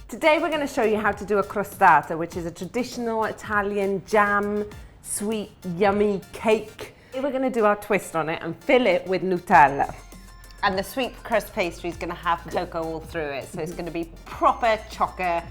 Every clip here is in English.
Today we're going to show you how to do a crostata, which is a traditional Italian jam, sweet, yummy cake. We're going to do our twist on it and fill it with Nutella. And the sweet crust pastry is going to have cocoa all through it, so it's going to be proper chocolate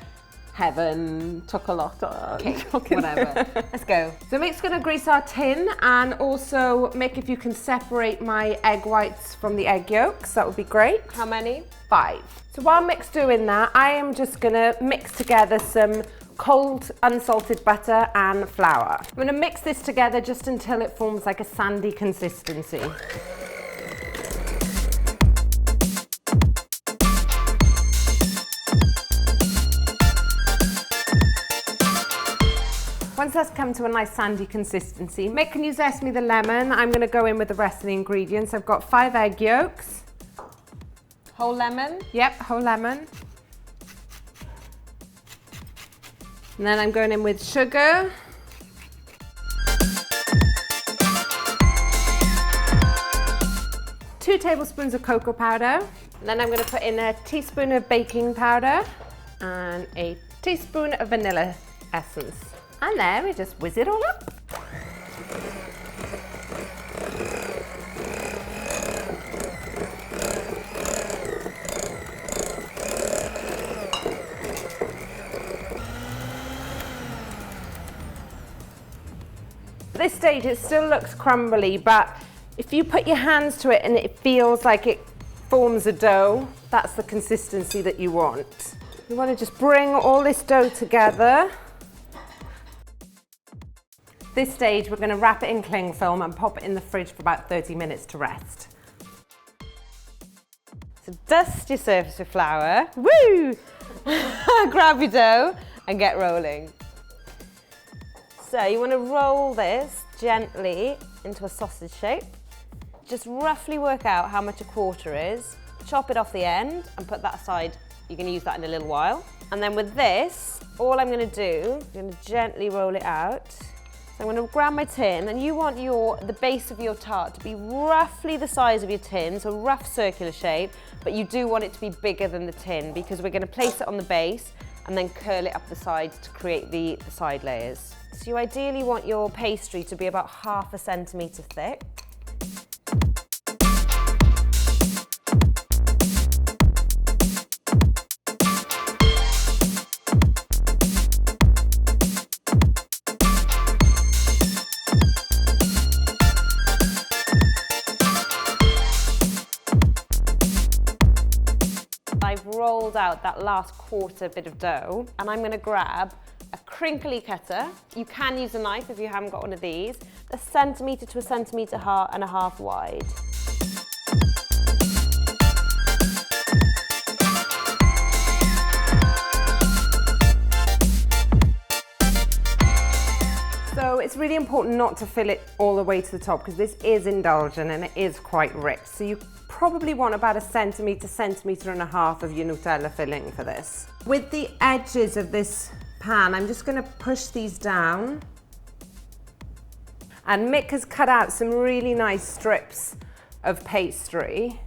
heaven, chocolata, cake, whatever. Let's go. So Mick's going to grease our tin, and also Mick, if you can separate my egg whites from the egg yolks, that would be great. How many? 5. So while Mick's doing that, I am just going to mix together some cold unsalted butter and flour. I'm going to mix this together just until it forms like a sandy consistency. Once that's come to a nice sandy consistency, Mick, can you zest me the lemon? I'm going to go in with the rest of the ingredients. I've got 5 egg yolks. Whole lemon? Yep, whole lemon. And then I'm going in with sugar. Two tablespoons of cocoa powder. And then I'm going to put in a teaspoon of baking powder and a teaspoon of vanilla essence. And then we just whiz it all up. At this stage it still looks crumbly, but if you put your hands to it and it feels like it forms a dough, that's the consistency that you want. You want to just bring all this dough together. At this stage, we're going to wrap it in cling film and pop it in the fridge for about 30 minutes to rest. So dust your surface with flour. Woo! Grab your dough and get rolling. So you want to roll this gently into a sausage shape. Just roughly work out how much a quarter is. Chop it off the end and put that aside. You're going to use that in a little while. And then with this, all I'm going to do, I'm going to gently roll it out. So I'm going to grab my tin, and you want the base of your tart to be roughly the size of your tin, so rough circular shape, but you do want it to be bigger than the tin because we're going to place it on the base and then curl it up the sides to create the side layers. So you ideally want your pastry to be about 1/2 centimetre thick. I've rolled out that last quarter bit of dough, and I'm going to grab a crinkly cutter. You can use a knife if you haven't got one of these. 1 centimetre to 1.5 centimetres wide. So it's really important not to fill it all the way to the top because this is indulgent and it is quite rich. So you probably want about 1 centimetre, 1.5 centimetres of your Nutella filling for this. With the edges of this pan, I'm just going to push these down. And Mick has cut out some really nice strips of pastry.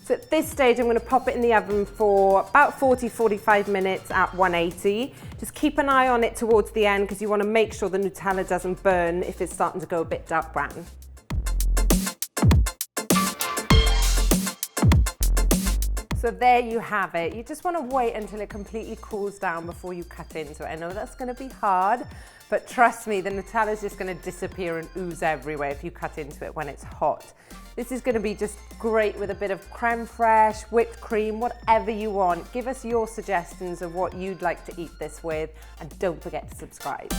So at this stage, I'm going to pop it in the oven for about 40-45 minutes at 180. Just keep an eye on it towards the end because you want to make sure the Nutella doesn't burn if it's starting to go a bit dark brown. So there you have it. You just want to wait until it completely cools down before you cut into it. I know that's going to be hard, but trust me, the Nutella is just going to disappear and ooze everywhere if you cut into it when it's hot. This is going to be just great with a bit of creme fraiche, whipped cream, whatever you want. Give us your suggestions of what you'd like to eat this with, and don't forget to subscribe.